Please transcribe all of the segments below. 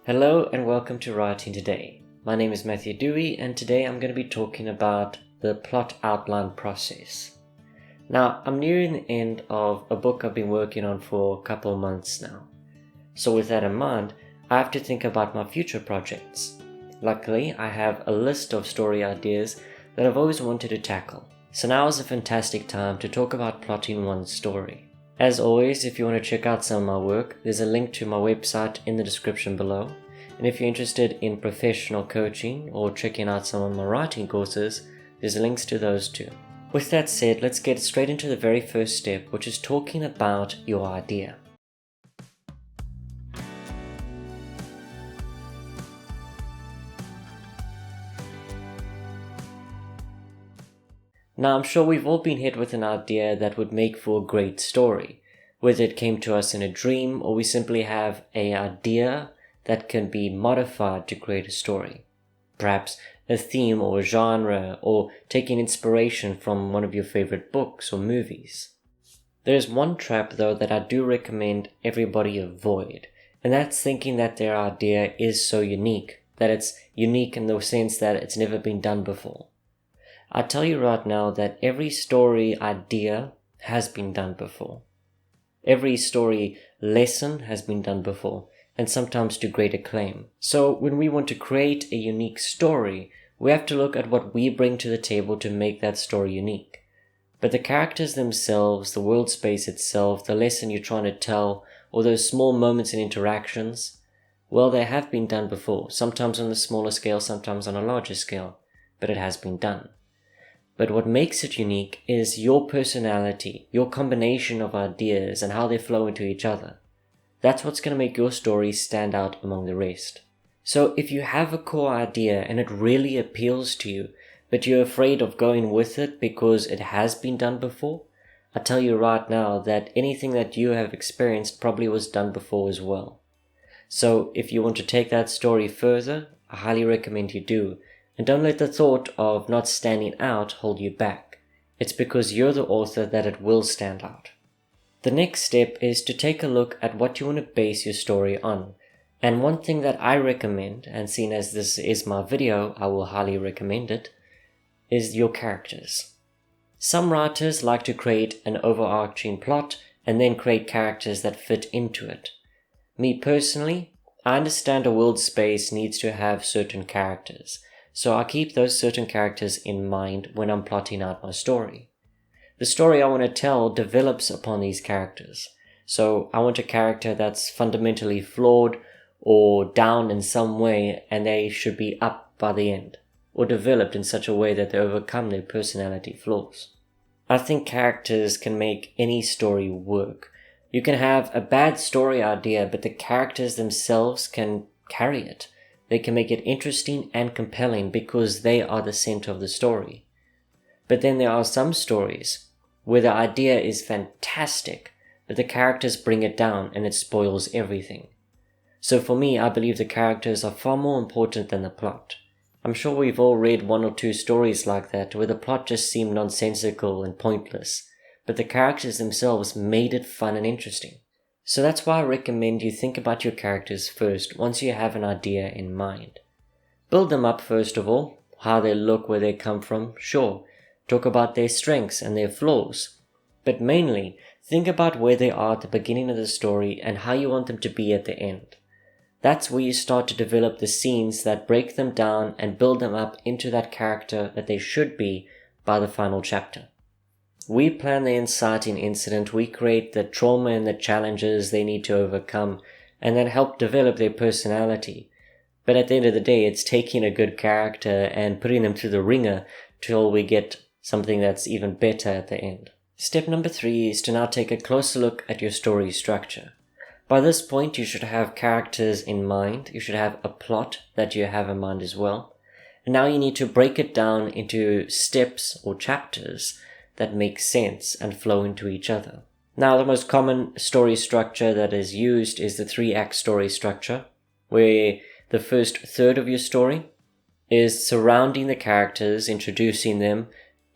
Hello and welcome to Writing Today. My name is Matthew Dewey and today I'm going to be talking about the plot outline process. Now, I'm nearing the end of a book I've been working on for a couple of months now. So with that in mind, I have to think about my future projects. Luckily, I have a list of story ideas that I've always wanted to tackle. So now is a fantastic time to talk about plotting one story. As always, if you want to check out some of my work, there's a link to my website in the description below. And if you're interested in professional coaching or checking out some of my writing courses, there's links to those too. With that said, let's get straight into the very first step, which is talking about your idea. Now, I'm sure we've all been hit with an idea that would make for a great story, whether it came to us in a dream or we simply have an idea that can be modified to create a story. Perhaps a theme or a genre, or taking inspiration from one of your favorite books or movies. There's one trap though that I do recommend everybody avoid, and that's thinking that their idea is so unique, that it's unique in the sense that it's never been done before. I tell you right now that every story idea has been done before. Every story lesson has been done before, and sometimes to great acclaim. So when we want to create a unique story, we have to look at what we bring to the table to make that story unique. But the characters themselves, the world space itself, the lesson you're trying to tell, or those small moments and interactions, well, they have been done before, sometimes on a smaller scale, sometimes on a larger scale, but it has been done. But what makes it unique is your personality, your combination of ideas and how they flow into each other. That's what's going to make your story stand out among the rest. So if you have a core idea and it really appeals to you, but you're afraid of going with it because it has been done before, I tell you right now that anything that you have experienced probably was done before as well. So if you want to take that story further, I highly recommend you do. And don't let the thought of not standing out hold you back. It's because you're the author that it will stand out. The next step is to take a look at what you want to base your story on. And one thing that I recommend, and seeing as this is my video, I will highly recommend it, is your characters. Some writers like to create an overarching plot and then create characters that fit into it. Me personally, I understand a world space needs to have certain characters. So I keep those certain characters in mind when I'm plotting out my story. The story I want to tell develops upon these characters. So I want a character that's fundamentally flawed or down in some way, and they should be up by the end, or developed in such a way that they overcome their personality flaws. I think characters can make any story work. You can have a bad story idea, but the characters themselves can carry it. They can make it interesting and compelling because they are the center of the story. But then there are some stories where the idea is fantastic, but the characters bring it down and it spoils everything. So for me, I believe the characters are far more important than the plot. I'm sure we've all read one or two stories like that where the plot just seemed nonsensical and pointless, but the characters themselves made it fun and interesting. So that's why I recommend you think about your characters first once you have an idea in mind. Build them up first of all, how they look, where they come from, sure. Talk about their strengths and their flaws. But mainly, think about where they are at the beginning of the story and how you want them to be at the end. That's where you start to develop the scenes that break them down and build them up into that character that they should be by the final chapter. We plan the inciting incident, we create the trauma and the challenges they need to overcome, and then help develop their personality. But at the end of the day, it's taking a good character and putting them through the ringer till we get something that's even better at the end. Step number 3 is to now take a closer look at your story structure. By this point, you should have characters in mind, you should have a plot that you have in mind as well. And now you need to break it down into steps or chapters that make sense and flow into each other. Now, the most common story structure that is used is the 3-act story structure, where the first third of your story is surrounding the characters, introducing them,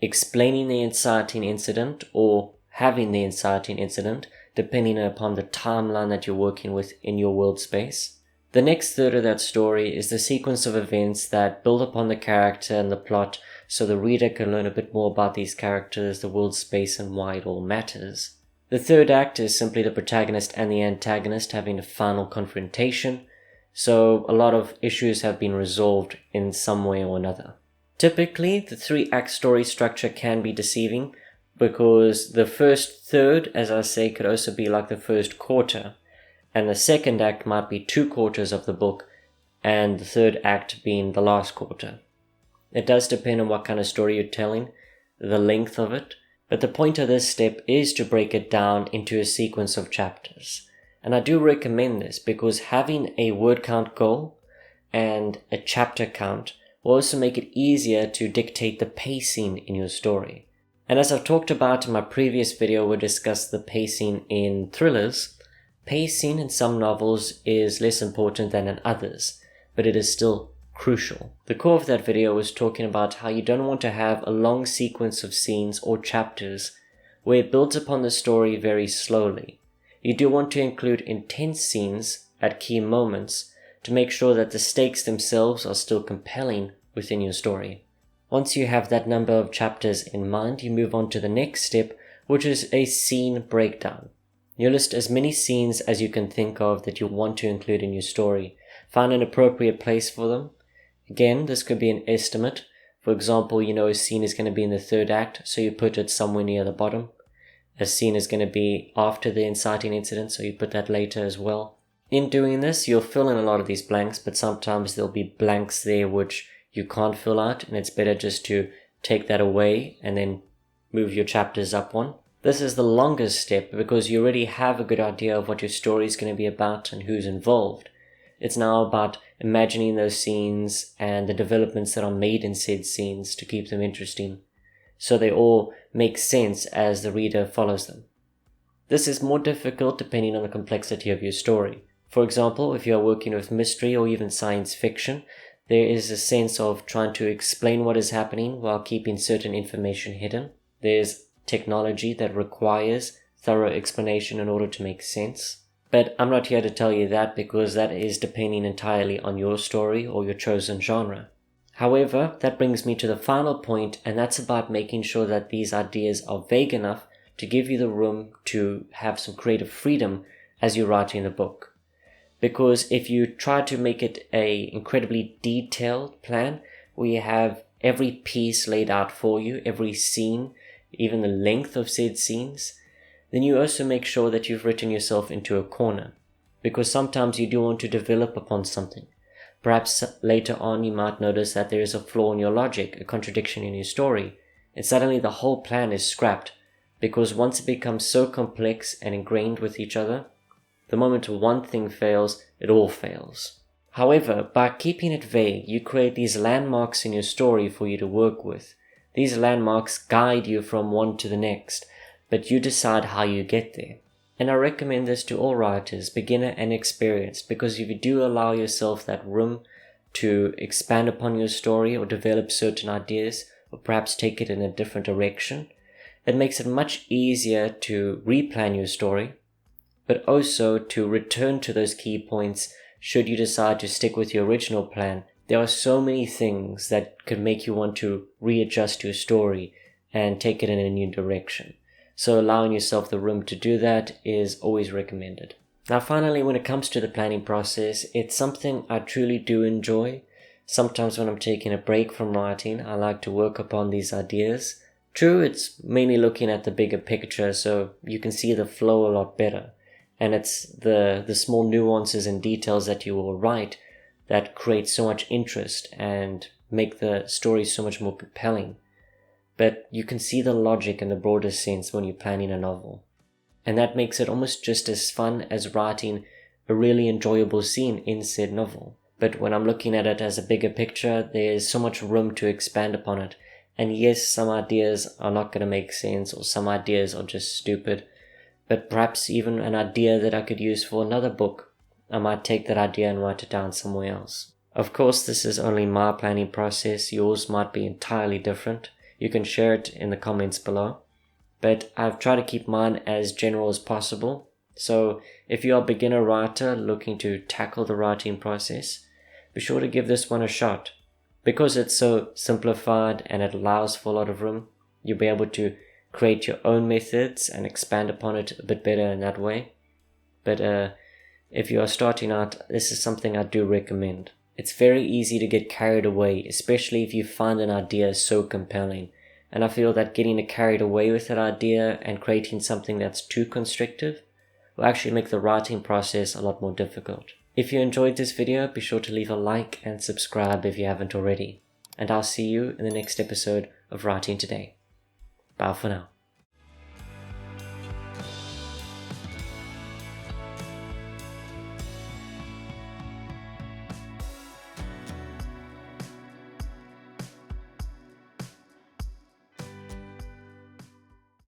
explaining the inciting incident or having the inciting incident, depending upon the timeline that you're working with in your world space. The next third of that story is the sequence of events that build upon the character and the plot so the reader can learn a bit more about these characters, the world, space, and why it all matters. The third act is simply the protagonist and the antagonist having a final confrontation, so a lot of issues have been resolved in some way or another. Typically, the 3-act story structure can be deceiving because the first third, as I say, could also be like the first quarter, and the second act might be 2 quarters of the book, and the third act being the last quarter. It does depend on what kind of story you're telling, the length of it, but the point of this step is to break it down into a sequence of chapters. And I do recommend this because having a word count goal and a chapter count will also make it easier to dictate the pacing in your story. And as I've talked about in my previous video where I discussed the pacing in thrillers, pacing in some novels is less important than in others, but it is still crucial. The core of that video was talking about how you don't want to have a long sequence of scenes or chapters where it builds upon the story very slowly. You do want to include intense scenes at key moments to make sure that the stakes themselves are still compelling within your story. Once you have that number of chapters in mind, you move on to the next step, which is a scene breakdown. You list as many scenes as you can think of that you want to include in your story. Find an appropriate place for them. Again, this could be an estimate. For example, you know a scene is going to be in the third act, so you put it somewhere near the bottom. A scene is going to be after the inciting incident, so you put that later as well. In doing this, you'll fill in a lot of these blanks, but sometimes there'll be blanks there which you can't fill out, and it's better just to take that away and then move your chapters up one. This is the longest step because you already have a good idea of what your story is going to be about and who's involved. It's now about imagining those scenes and the developments that are made in said scenes to keep them interesting, so they all make sense as the reader follows them. This is more difficult depending on the complexity of your story. For example, if you are working with mystery or even science fiction, there is a sense of trying to explain what is happening while keeping certain information hidden. There's technology that requires thorough explanation in order to make sense. But I'm not here to tell you that because that is depending entirely on your story or your chosen genre. However, that brings me to the final point, and that's about making sure that these ideas are vague enough to give you the room to have some creative freedom as you're writing the book. Because if you try to make it an incredibly detailed plan where you have every piece laid out for you, every scene, even the length of said scenes, then you also make sure that you've written yourself into a corner. Because sometimes you do want to develop upon something. Perhaps later on you might notice that there is a flaw in your logic, a contradiction in your story, and suddenly the whole plan is scrapped. Because once it becomes so complex and ingrained with each other, the moment one thing fails, it all fails. However, by keeping it vague, you create these landmarks in your story for you to work with. These landmarks guide you from one to the next, but you decide how you get there. And I recommend this to all writers, beginner and experienced, because if you do allow yourself that room to expand upon your story or develop certain ideas, or perhaps take it in a different direction, it makes it much easier to replan your story, but also to return to those key points should you decide to stick with your original plan. There are so many things that could make you want to readjust your story and take it in a new direction. So allowing yourself the room to do that is always recommended. Now finally, when it comes to the planning process, it's something I truly do enjoy. Sometimes when I'm taking a break from writing, I like to work upon these ideas. True, it's mainly looking at the bigger picture so you can see the flow a lot better. And it's the small nuances and details that you will write that create so much interest and make the story so much more compelling. But you can see the logic in the broader sense when you're planning a novel. And that makes it almost just as fun as writing a really enjoyable scene in said novel. But when I'm looking at it as a bigger picture, there's so much room to expand upon it. And yes, some ideas are not going to make sense, or some ideas are just stupid. But perhaps even an idea that I could use for another book, I might take that idea and write it down somewhere else. Of course, this is only my planning process. Yours might be entirely different. You can share it in the comments below. But I've tried to keep mine as general as possible. So if you are a beginner writer looking to tackle the writing process, be sure to give this one a shot. Because it's so simplified and it allows for a lot of room, you'll be able to create your own methods and expand upon it a bit better in that way. But if you are starting out, this is something I do recommend. It's very easy to get carried away, especially if you find an idea so compelling. And I feel that getting carried away with that idea and creating something that's too constrictive will actually make the writing process a lot more difficult. If you enjoyed this video, be sure to leave a like and subscribe if you haven't already. And I'll see you in the next episode of Writing Today. Bye for now.